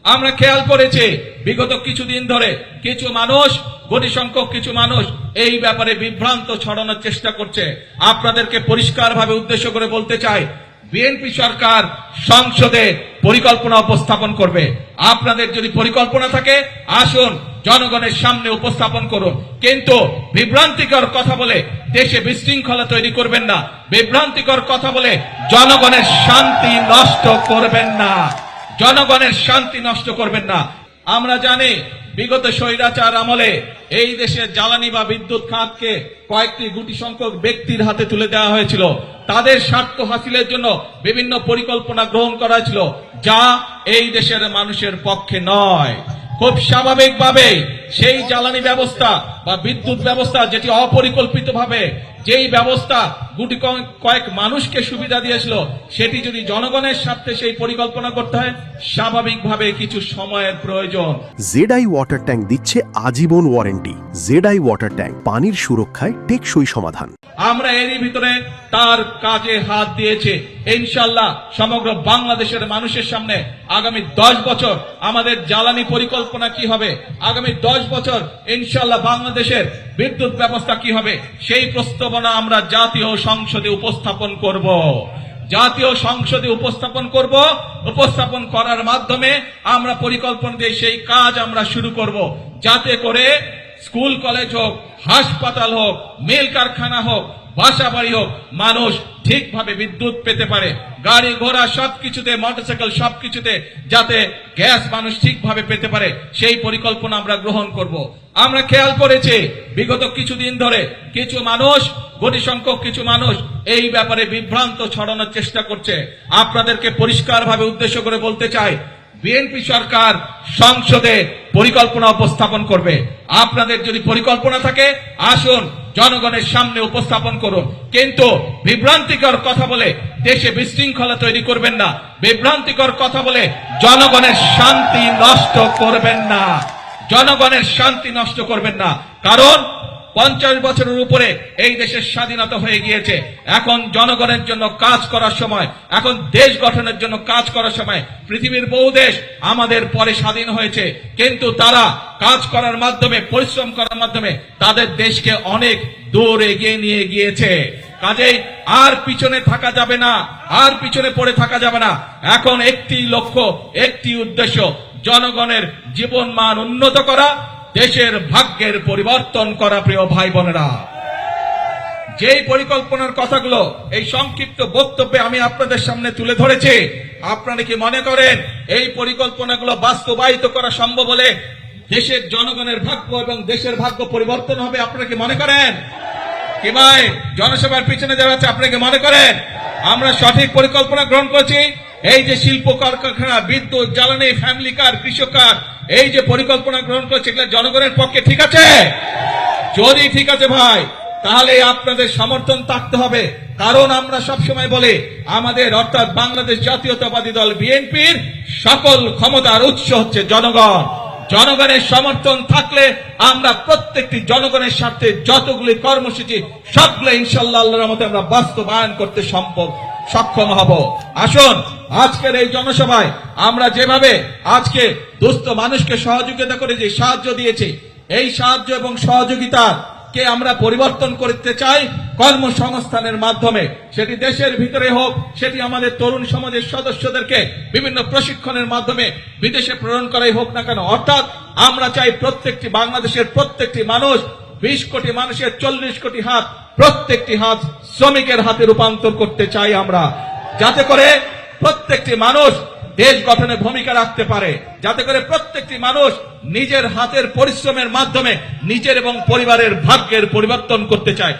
আমরা খেয়াল করেছি বিগত কিছুদিন ধরে কিছু মানুষ, কোটি সংখ্যক কিছু মানুষ এই ব্যাপারে বিভ্রান্ত ছড়ানোর চেষ্টা করছে। আপনাদেরকে পরিষ্কারভাবে উদ্দেশ্য করে বলতে চাই, বিএনপি সরকার সংসদে পরিকল্পনা উপস্থাপন করবে। আপনাদের যদি পরিকল্পনা থাকে আসুন জনগণের সামনে উপস্থাপন করুন, কিন্তু বিভ্রান্তিকর কথা বলে দেশে বিশৃঙ্খলা তৈরি করবেন না, বিভ্রান্তিকর কথা বলে জনগণের শান্তি নষ্ট করবেন না, জনগণের শান্তি নষ্ট করবেন না। আমরা জানি বিগত স্বৈরাচার আমলে এই দেশের জ্বালানি বা বিদ্যুৎ খাতকে কয়েকটি গুটি সংখ্যক ব্যক্তির হাতে তুলে দেওয়া হয়েছিল। তাদের স্বার্থ হাসিলের জন্য বিভিন্ন পরিকল্পনা গ্রহণ করা হয়েছিল, যা এই দেশের মানুষের পক্ষে নয়। খুব স্বাভাবিকভাবে সেই জ্বালানি ব্যবস্থা বা বিদ্যুৎ ব্যবস্থা যেটি অপরিকল্পিতভাবে যেই ব্যবস্থা গুটি কয়েক মানুষকে সুবিধা দিয়েছিল, সেটি যদি জনগণের স্বার্থে সেই পরিকল্পনা করতে হয়, স্বাভাবিকভাবে কিছু সময়ের প্রয়োজন। জেডআই ওয়াটার ট্যাঙ্ক দিচ্ছে আজীবন ওয়ারেন্টি। জেডআই ওয়াটার ট্যাঙ্ক, পানির সুরক্ষায় টেকসই সমাধান। আমরা এরই ভিতরে তার কাজে হাত দিয়েছে। ইনশাআল্লাহ সমগ্র বাংলাদেশের মানুষের সামনে আগামী 10 বছর আমাদের জ্বালানি পরিকল্পনা কি হবে, আগামী 10 বছর ইনশাআল্লাহ বাংলাদেশের বিদ্যুৎ ব্যবস্থা কি হবে, সেই প্রস্তাবনা আমরা জাতীয় সংসদে উপস্থাপন করব। জাতীয় সংসদে উপস্থাপন করার মাধ্যমে আমরা পরিকল্পনা দিয়ে সেই কাজ আমরা শুরু করব, যাতে করে স্কুল কলেজ হোক, হাসপাতাল হোক, মিল কারখানা হোক, বাসা বাড়ি হোক, মানুষ ঠিকভাবে বিদ্যুৎ পেতে পারে। গাড়ি ঘোড়া সবকিছুতে, মোটরসাইকেল সবকিছুতে যাতে গ্যাস মানুষ ঠিকভাবে পেতে পারে, সেই পরিকল্পনা আমরা গ্রহণ করব। আমরা খেয়াল করেছি বিগত কিছুদিন ধরে কিছু মানুষ, কোটি সংখ্যক কিছু মানুষ এই ব্যাপারে বিভ্রান্ত ছড়ানোর চেষ্টা করছে। আপনাদেরকে পরিষ্কারভাবে উদ্দেশ্য করে বলতে চাই, বিএনপি সরকার সংসদে পরিকল্পনা উপস্থাপন করবে। আপনাদের যদি পরিকল্পনা থাকে আসুন জনগণের সামনে উপস্থাপন করুন, কিন্তু বিভ্রান্তিকর কথা বলে দেশে বিশৃঙ্খলা তৈরি করবেন না, বিভ্রান্তিকর কথা বলে জনগণের শান্তি নষ্ট করবেন না, জনগণের শান্তি নষ্ট করবেন না। কারণ 50 বছরের উপরে এই দেশের স্বাধীনতা হয়ে গিয়েছে। এখন জনগণের জন্য কাজ করার সময়, এখন দেশ গঠনের জন্য কাজ করার সময়। পৃথিবীর বহু দেশ আমাদের পরে স্বাধীন হয়েছে, কিন্তু তারা কাজ করার মাধ্যমে, পরিশ্রম করার মাধ্যমে তাদের দেশকে অনেক দূর এগিয়ে নিয়ে গিয়েছে। কাজেই আর পিছনে থাকা যাবে না, আর পিছনে পড়ে থাকা যাবে না। এখন একটি লক্ষ্য, একটি উদ্দেশ্য, জনগণের জীবন মান উন্নত করা, দেশের ভাগ্যের পরিবর্তন করা। প্রিয় ভাই বোনেরা, যেই পরিকল্পনার কথাগুলো এই সংক্ষিপ্ত বক্তব্যে আমি আপনাদের সামনে তুলে ধরেছি, আপনারা কি মনে করেন এই পরিকল্পনাগুলো বাস্তবায়িত করা সম্ভব হলে দেশের জনগণের ভাগ্য এবং দেশের ভাগ্য পরিবর্তন হবে? আপনারা কি মনে করেন? কি ভাই, জনসভার পিছনে যারা আছে আপনারা কি মনে করেন আমরা সঠিক পরিকল্পনা গ্রহণ করেছি? এই যে শিল্প কলকারখানা, বিদ্যুৎ, জ্বালানি, ফ্যামিলি কার, কৃষক কার, এই যে পরিকল্পনা গ্রহণ করেছে, এগুলো জনগণের পক্ষে ঠিক আছে? যদি ঠিক আছে ভাই, তাহলে আপনাদের সমর্থন থাকতে হবে। কারণ আমরা সবসময় বলি, আমাদের অর্থাৎ বাংলাদেশ জাতীয়তাবাদী দল বিএনপির সকল ক্ষমতার উৎস হচ্ছে জনগণ। জনগণের সমর্থন থাকলে আমরা প্রত্যেকটি জনগণের স্বার্থে যতগুলি কর্মসূচি, সবগুলো ইনশাআল্লাহ আল্লাহর রহমতে আমরা বাস্তবায়ন করতে সক্ষম হব। আসুন আজকের এই জনসভায় আমরা যেভাবে আজকে দুস্থ মানুষকে সহযোগিতা করে যে সাহায্য দিয়েছি, এই সাহায্য এবং সহযোগিতাকে আমরা পরিবর্তন করতে চাই কর্মসংস্থানের মাধ্যমে। সেটি দেশের ভিতরে হোক, সেটি আমাদের তরুণ সমাজের সদস্যদেরকে বিভিন্ন প্রশিক্ষণের মাধ্যমে বিদেশে প্রেরণ করাই হোক না কেন। অর্থাৎ আমরা চাই প্রত্যেকটি বাংলাদেশের প্রত্যেকটি মানুষ, 20 কোটি মানুষের 40 কোটি হাত, প্রত্যেকটি হাত শ্রমিকের হাতে রূপান্তর করতে চাই আমরা, যাতে করে প্রত্যেকটি মানুষ দেশ গঠনে ভূমিকা রাখতে পারে, যাতে করে প্রত্যেকটি মানুষ নিজের হাতের পরিশ্রমের মাধ্যমে নিজের এবং পরিবারের ভাগ্যের পরিবর্তন করতে চায়।